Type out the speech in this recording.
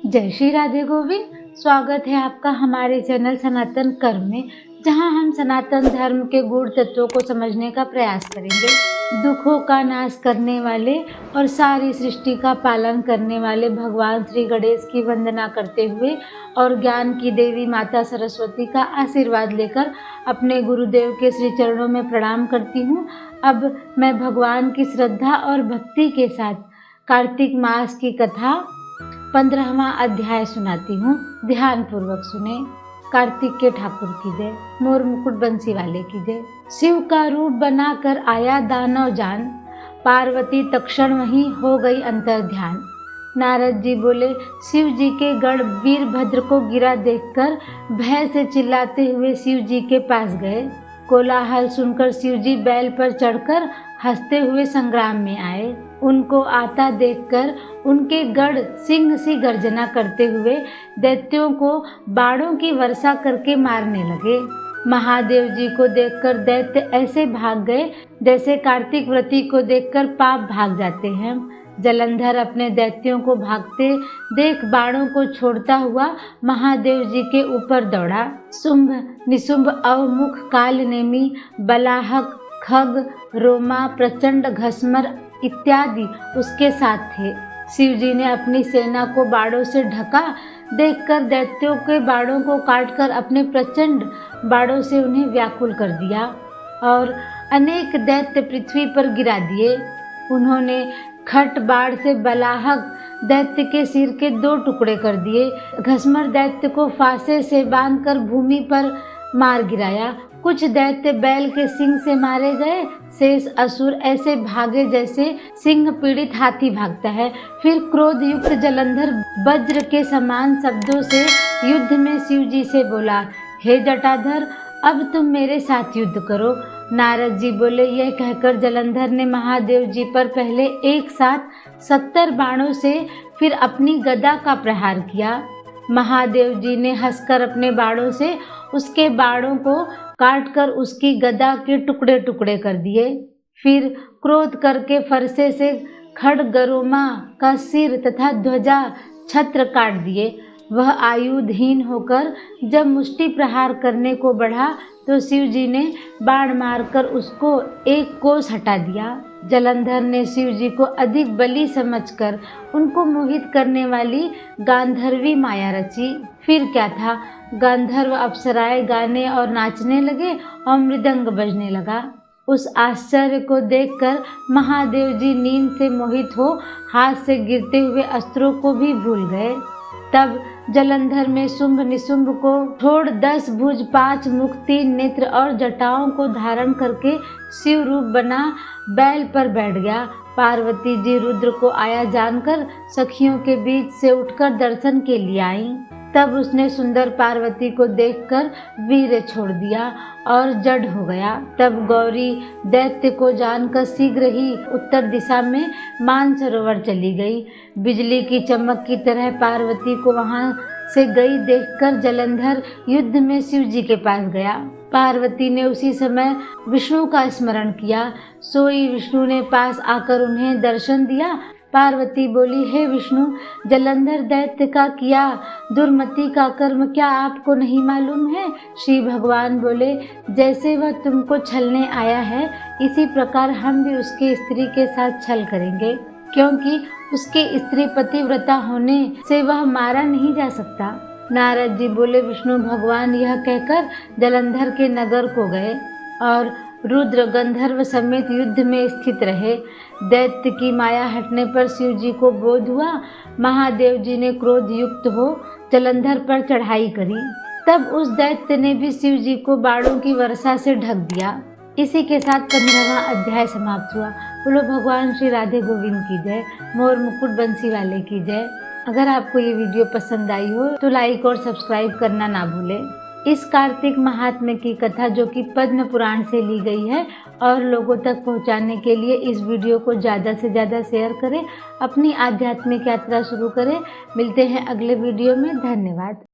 जय श्री राधे गोविंद। स्वागत है आपका हमारे चैनल सनातन कर्म में, जहां हम सनातन धर्म के गूढ़ तत्वों को समझने का प्रयास करेंगे। दुखों का नाश करने वाले और सारी सृष्टि का पालन करने वाले भगवान श्री गणेश की वंदना करते हुए और ज्ञान की देवी माता सरस्वती का आशीर्वाद लेकर अपने गुरुदेव के श्री चरणों में प्रणाम करती हूँ। अब मैं भगवान की श्रद्धा और भक्ति के साथ कार्तिक मास की कथा 15वां अध्याय सुनाती हूँ। ध्यान पूर्वक सुने। कार्तिक के ठाकुर की जय, मोर मुकुट बंसी वाले की जय। शिव का रूप बनाकर आया दानव जान, पार्वती तक्षण वहीं हो गई अंतर ध्यान। नारद जी बोले, शिव जी के गढ़ वीरभद्र को गिरा देखकर भय से चिल्लाते हुए शिव जी के पास गए। कोलाहल सुनकर शिव जी बैल पर चढ़कर हंसते हुए संग्राम में आए। उनको आता देखकर उनके गढ़ सिंह सी गर्जना करते हुए दैत्यों को बाणों की वर्षा करके मारने लगे। महादेव जी को देखकर दैत्य ऐसे भाग गए जैसे कार्तिक व्रती को देखकर पाप भाग जाते हैं। जलंधर अपने दैत्यों को भागते देख बाणों को छोड़ता हुआ महादेव जी के ऊपर दौड़ा। शुंभ निशुंभ अवमुख काल नेमी बलाहक खग रोमा प्रचंड घसमर इत्यादि उसके साथ थे। शिव जी ने अपनी सेना को बाणों से ढका देखकर दैत्यों के बाणों को काटकर अपने प्रचंड बाणों से उन्हें व्याकुल कर दिया और अनेक दैत्य पृथ्वी पर गिरा दिए। उन्होंने खट बाण से बलाहक दैत्य के सिर के 2 टुकड़े कर दिए। घसमर दैत्य को फांसे से बांधकर भूमि पर मार गिराया। कुछ दैत्य बैल के सिंग से मारे गए। शेष असुर ऐसे भागे जैसे सिंह पीड़ित हाथी भागता है। फिर क्रोध युक्त जलंधर वज्र के समान शब्दों से युद्ध में शिव जी से बोला, हे जटाधर, अब तुम मेरे साथ युद्ध करो। नारद जी बोले, यह कहकर जलंधर ने महादेव जी पर पहले एक साथ 70 बाणों से फिर अपनी गदा का प्रहार किया। महादेव जी ने हंसकर अपने बाणों से उसके बाणों को काटकर उसकी गदा के टुकड़े टुकड़े कर दिए। फिर क्रोध करके फरसे से खड्गरोमा का सिर तथा ध्वजा छत्र काट दिए। वह आयुधहीन होकर जब मुष्टि प्रहार करने को बढ़ा तो शिव जी ने बाण मारकर उसको 1 कोस हटा दिया। जलंधर ने शिव जी को अधिक बली समझकर उनको मोहित करने वाली गांधर्वी माया रची। फिर क्या था, गांधर्व अप्सराएं गाने और नाचने लगे और मृदंग बजने लगा। उस आश्चर्य को देखकर महादेव जी नींद से मोहित हो हाथ से गिरते हुए अस्त्रों को भी भूल गए। तब जलंधर में शुंभ निशुंभ को छोड़ 10 भुज 5 मुख 3 नेत्र और जटाओं को धारण करके शिव रूप बना बैल पर बैठ गया। पार्वती जी रुद्र को आया जानकर सखियों के बीच से उठकर दर्शन के लिए आईं। तब उसने सुंदर पार्वती को देखकर वीर्य छोड़ दिया और जड़ हो गया। तब गौरी दैत्य को जानकर शीघ्र ही उत्तर दिशा में मानसरोवर चली गई। बिजली की चमक की तरह पार्वती को वहां से गई देखकर जलंधर युद्ध में शिव जी के पास गया। पार्वती ने उसी समय विष्णु का स्मरण किया। सोई विष्णु ने पास आकर उन्हें दर्शन दिया। पार्वती बोली, हे विष्णु, जलंधर दैत्य का किया दुर्मति का कर्म क्या आपको नहीं मालूम है? श्री भगवान बोले, जैसे वह तुमको छलने आया है इसी प्रकार हम भी उसके स्त्री के साथ छल करेंगे, क्योंकि उसके स्त्री पतिव्रता होने से वह मारा नहीं जा सकता। नारद जी बोले, विष्णु भगवान यह कहकर जलंधर के नगर को गए और रुद्र गंधर्व समेत युद्ध में स्थित रहे। दैत्य की माया हटने पर शिव जी को बोध हुआ। महादेव जी ने क्रोध युक्त हो जलंधर पर चढ़ाई करी। तब उस दैत्य ने भी शिव जी को बाणों की वर्षा से ढक दिया। इसी के साथ 15वां अध्याय समाप्त हुआ। बोलो भगवान श्री राधे गोविंद की जय, मोर मुकुट बंसी वाले की जय। अगर आपको ये वीडियो पसंद आई हो तो लाइक और सब्सक्राइब करना ना भूलें। इस कार्तिक महात्म्य की कथा जो कि पद्म पुराण से ली गई है और लोगों तक पहुंचाने के लिए इस वीडियो को ज़्यादा से ज़्यादा शेयर करें। अपनी आध्यात्मिक यात्रा शुरू करें। मिलते हैं अगले वीडियो में। धन्यवाद।